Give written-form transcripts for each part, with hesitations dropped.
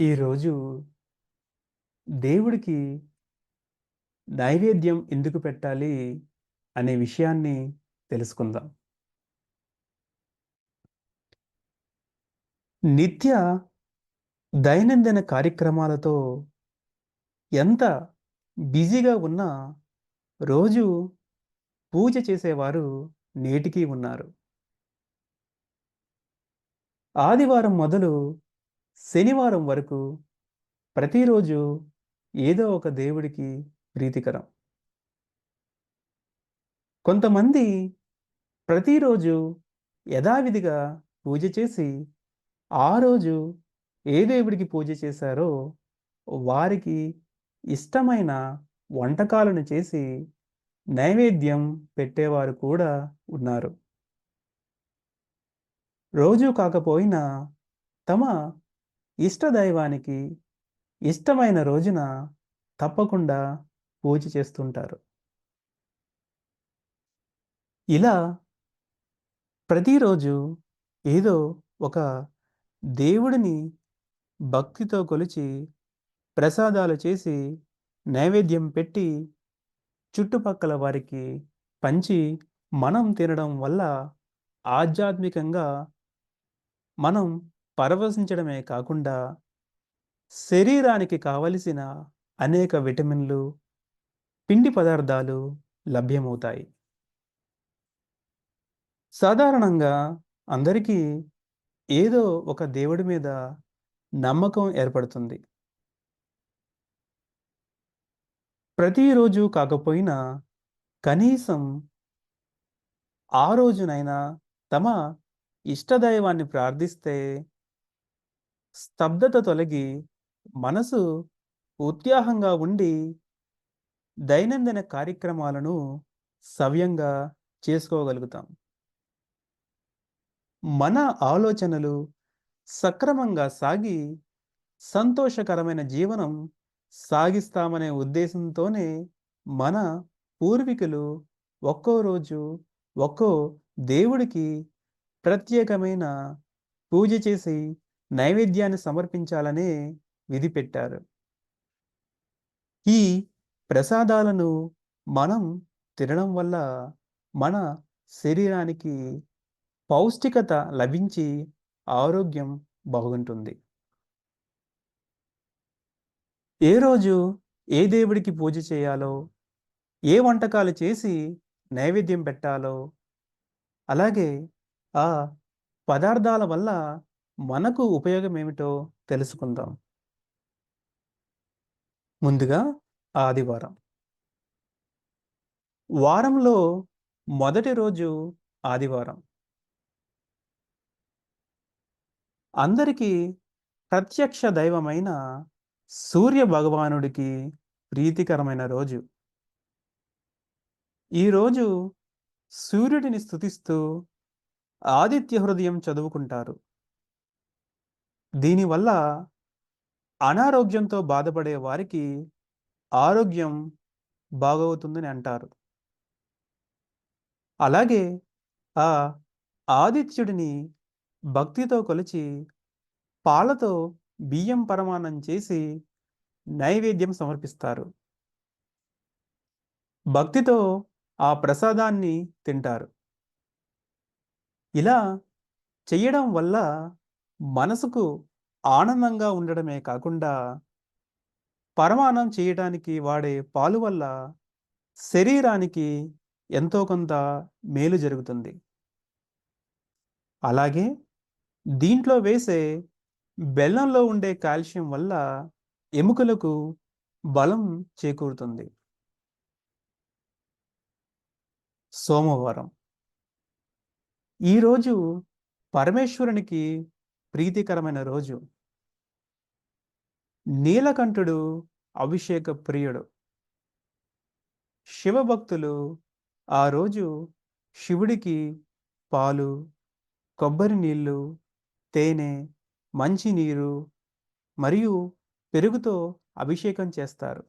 ఈరోజు దేవుడికి నైవేద్యం ఎందుకు పెట్టాలి అనే విషయాన్ని తెలుసుకుందాం. నిత్య దైనందిన కార్యక్రమాలతో ఎంత బిజీగా ఉన్నా రోజు పూజ చేసేవారు నేటికీ ఉన్నారు. ఆదివారం మొదలు శనివారం వరకు ప్రతిరోజు ఏదో ఒక దేవుడికి ప్రీతికరం. కొంతమంది ప్రతిరోజు యథావిధిగా పూజ చేసి ఆ రోజు ఏ దేవుడికి పూజ చేశారో వారికి ఇష్టమైన వంటకాలను చేసి నైవేద్యం పెట్టేవారు కూడా ఉన్నారు. రోజూ కాకపోయినా తమ ఇష్ట దైవానికి ఇష్టమైన రోజున తప్పకుండా పూజ చేస్తుంటారు. ఇలా ప్రతిరోజు ఏదో ఒక దేవుడిని భక్తితో కొలిచి ప్రసాదాలు చేసి నైవేద్యం పెట్టి చుట్టుపక్కల వారికి పంచి మనం తినడం వల్ల ఆధ్యాత్మికంగా మనం పరవశించడమే కాకుండా శరీరానికి కావలసిన అనేక విటమిన్లు, పిండి పదార్థాలు లభ్యమవుతాయి. సాధారణంగా అందరికీ ఏదో ఒక దేవుడి మీద నమ్మకం ఏర్పడుతుంది. ప్రతిరోజు కాకపోయినా కనీసం ఆ రోజునైనా తమ ఇష్టదైవాన్ని ప్రార్థిస్తే స్తబ్దత తొలగి మనసు ఉత్సాహంగా ఉండి దైనందిన కార్యక్రమాలను సవ్యంగా చేసుకోగలుగుతాం. మన ఆలోచనలు సక్రమంగా సాగి సంతోషకరమైన జీవనం సాగిస్తామనే ఉద్దేశంతోనే మన పూర్వీకులు ఒక్కో రోజు ఒక్కో దేవుడికి ప్రత్యేకమైన పూజ చేసి నైవేద్యాన్ని సమర్పించాలనే విధి పెట్టారు. ఈ ప్రసాదాలను మనం తినడం వల్ల మన శరీరానికి పౌష్టికత లభించి ఆరోగ్యం బాగుంటుంది. ఏ రోజు ఏ దేవుడికి పూజ చేయాలో, ఏ వంటకాలు చేసి నైవేద్యం పెట్టాలో, అలాగే ఆ పదార్థాల వల్ల మనకు ఉపయోగం ఏమిటో తెలుసుకుందాం. ముందుగా ఆదివారం. వారంలో మొదటి రోజు ఆదివారం. అందరికీ ప్రత్యక్ష దైవమైన సూర్య భగవానుడికి ప్రీతికరమైన రోజు. ఈ రోజు సూర్యుడిని స్తుతిస్తూ ఆదిత్య హృదయం చదువుకుంటారు. దీనివల్ల అనారోగ్యంతో బాధపడే వారికి ఆరోగ్యం బాగవుతుందని అంటారు. అలాగే ఆ ఆదిత్యుడిని భక్తితో కొలిచి పాలతో బియ్యం పరమాన్నం చేసి నైవేద్యం సమర్పిస్తారు. భక్తితో ఆ ప్రసాదాన్ని తింటారు. ఇలా చెయ్యడం వల్ల మనసుకు ఆనందంగా ఉండడమే కాకుండా పరమాన్నం చేయటానికి వాడే పాలు వల్ల శరీరానికి ఎంతో కొంత మేలు జరుగుతుంది. అలాగే దీంట్లో వేసే బెల్లంలో ఉండే కాల్షియం వల్ల ఎముకలకు బలం చేకూరుతుంది. సోమవారం. ఈరోజు పరమేశ్వరునికి ప్రీతికరమైన రోజు. నీలకంఠుడు అభిషేక ప్రియుడు. శివభక్తులు ఆ రోజు శివుడికి పాలు, కొబ్బరి నీళ్ళు, తేనె, మంచినీరు మరియు పెరుగుతో అభిషేకం చేస్తారు.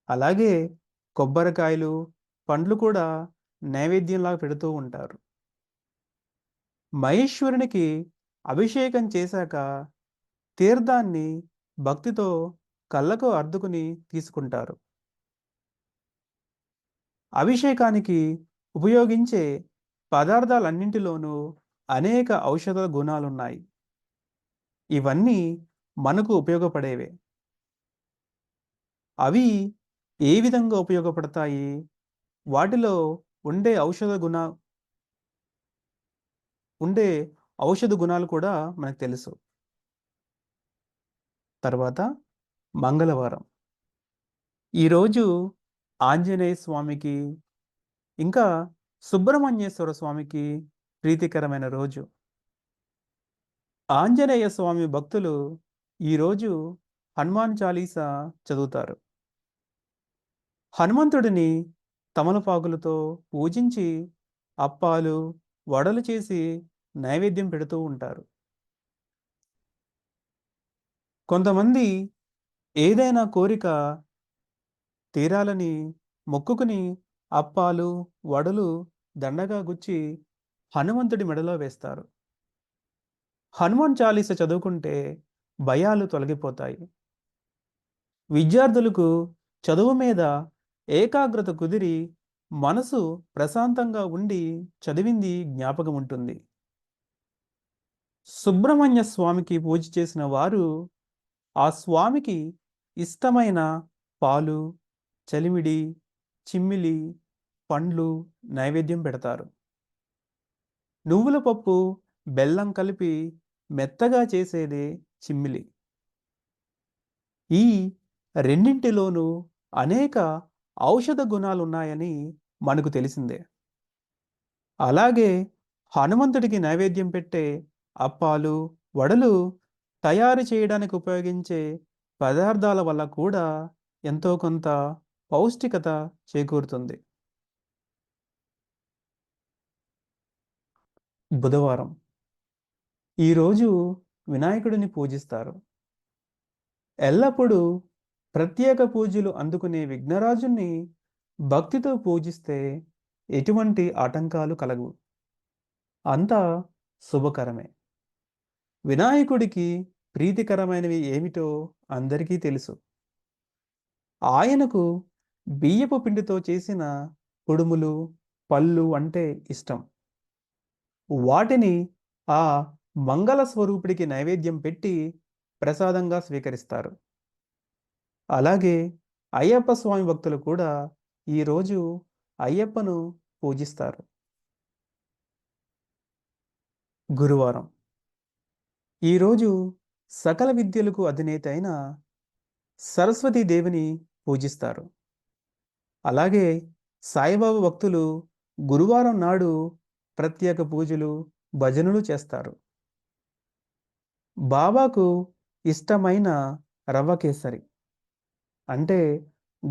అలాగే కొబ్బరికాయలు, పండ్లు కూడా నైవేద్యంలా పెడుతూ ఉంటారు. మహేశ్వరునికి అభిషేకం చేశాక తీర్థాన్ని భక్తితో కళ్ళకు అద్దుకుని తీసుకుంటారు. అభిషేకానికి ఉపయోగించే పదార్థాలన్నింటిలోనూ అనేక ఔషధ గుణాలున్నాయి. ఇవన్నీ మనకు ఉపయోగపడేవే. అవి ఏ విధంగా ఉపయోగపడతాయి? వాటిలో ఉండే ఉండే ఔషధ గుణాలు కూడా మనకు తెలుసు. తర్వాత మంగళవారం. ఈరోజు ఆంజనేయ స్వామికి, ఇంకా సుబ్రహ్మణ్యేశ్వర స్వామికి ప్రీతికరమైన రోజు. ఆంజనేయ స్వామి భక్తులు ఈరోజు హనుమాన్ చాలీసా చదువుతారు. హనుమంతుడిని తమలపాకులతో పూజించి అప్పాలు, వడలు చేసి నైవేద్యం పెడుతూ ఉంటారు. కొంతమంది ఏదైనా కోరిక తీరాలని మొక్కుకుని అప్పాలు, వడలు దండగా గుచ్చి హనుమంతుడి మెడలో వేస్తారు. హనుమాన్ చాలీస చదువుకుంటే భయాలు తొలగిపోతాయి. విద్యార్థులకు చదువు మీద ఏకాగ్రత కుదిరి మనసు ప్రశాంతంగా ఉండి చదివింది జ్ఞాపకం ఉంటుంది. సుబ్రహ్మణ్య స్వామికి పూజ చేసిన వారు ఆ స్వామికి ఇష్టమైన పాలు, చలిమిడి, చిమ్మిలి, పండ్లు నైవేద్యం పెడతారు. నువ్వుల పప్పు, బెల్లం కలిపి మెత్తగా చేసేదే చిమ్మిలి. ఈ రెండింటిలోనూ అనేక ఔషధ గుణాలున్నాయని మనకు తెలిసిందే. అలాగే హనుమంతుడికి నైవేద్యం పెట్టే అప్పాలు, వడలు తయారు చేయడానికి ఉపయోగించే పదార్థాల వల్ల కూడా ఎంతో కొంత పౌష్టికత చేకూరుతుంది. బుధవారం. ఈరోజు వినాయకుడిని పూజిస్తారు. ఎల్లప్పుడూ ప్రత్యేక పూజలు అందుకునే విఘ్నరాజుని భక్తితో పూజిస్తే ఎటువంటి ఆటంకాలు కలగవు. అంతా శుభకరమే. వినాయకుడికి ప్రీతికరమైనవి ఏమిటో అందరికీ తెలుసు. ఆయనకు బియ్యపు పిండితో చేసిన కుడుములు, పళ్ళు అంటే ఇష్టం. వాటిని ఆ మంగళ స్వరూపుడికి నైవేద్యం పెట్టి ప్రసాదంగా స్వీకరిస్తారు. అలాగే అయ్యప్ప స్వామి భక్తులు కూడా ఈరోజు అయ్యప్పను పూజిస్తారు. గురువారం. ఈరోజు సకల విద్యలకు అధినేత అయిన సరస్వతీదేవిని పూజిస్తారు. అలాగే సాయిబాబా భక్తులు గురువారం నాడు ప్రత్యేక పూజలు, భజనలు చేస్తారు. బాబాకు ఇష్టమైన రవ్వ కేసరి అంటే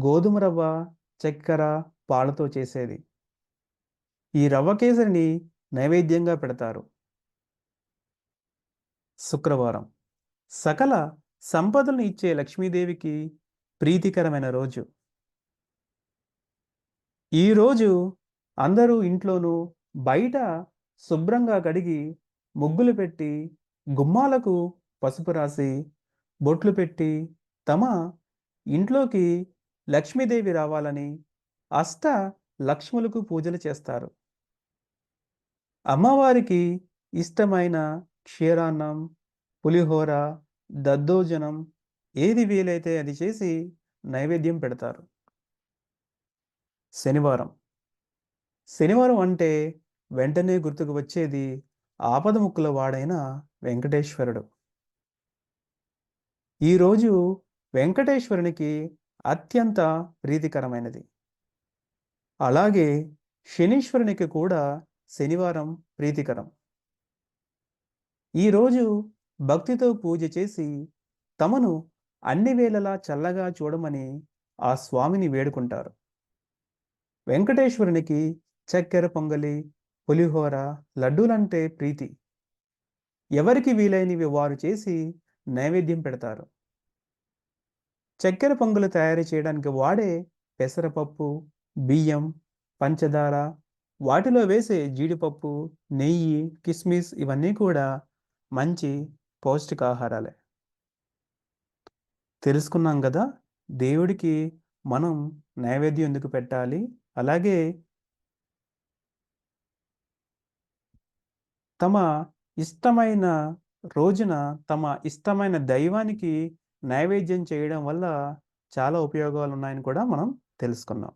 గోధుమ రవ్వ, చక్కెర, పాలతో చేసేది. ఈ రవ్వ కేసరిని నైవేద్యంగా పెడతారు. శుక్రవారం. సకల సంపదలను ఇచ్చే లక్ష్మీదేవికి ప్రీతికరమైన రోజు. ఈరోజు అందరూ ఇంట్లోనూ, బయట శుభ్రంగా కడిగి ముగ్గులు పెట్టి, గుమ్మాలకు పసుపు రాసి, బొట్లు పెట్టి, తమ ఇంట్లోకి లక్ష్మీదేవి రావాలని అష్ట లక్ష్ములకు పూజలు చేస్తారు. అమ్మవారికి ఇష్టమైన క్షీరాన్నం, పులిహోర, దద్దోజనం ఏది వీలైతే అది చేసి నైవేద్యం పెడతారు. శనివారం. శనివారం అంటే వెంటనే గుర్తుకు వచ్చేది ఆపదముక్కుల వాడైన వెంకటేశ్వరుడు. ఈరోజు వెంకటేశ్వరునికి అత్యంత ప్రీతికరమైనది. అలాగే శనీశ్వరునికి కూడా శనివారం ప్రీతికరం. ఈరోజు భక్తితో పూజ చేసి తమను అన్ని వేళలా చల్లగా చూడమని ఆ స్వామిని వేడుకుంటారు. వెంకటేశ్వరునికి చక్కెర పొంగలి, పులిహోర, లడ్డూలంటే ప్రీతి. ఎవరికి వీలైనవి వారు చేసి నైవేద్యం పెడతారు. చక్కెర పొంగలు తయారు చేయడానికి వాడే పెసరపప్పు, బియ్యం, పంచదార, వాటిలో వేసే జీడిపప్పు, నెయ్యి, కిస్మిస్ ఇవన్నీ కూడా మంచి పౌష్టికాహారాలే. తెలుసుకున్నాం గదా! దేవుడికి మనం నైవేద్యం ఎందుకు పెట్టాలి? అలాగే తమ ఇష్టమైన రోజున తమ ఇష్టమైన దైవానికి నైవేద్యం చేయడం వల్ల చాలా ఉపయోగాలున్నాయని కూడా మనం తెలుసుకున్నాం.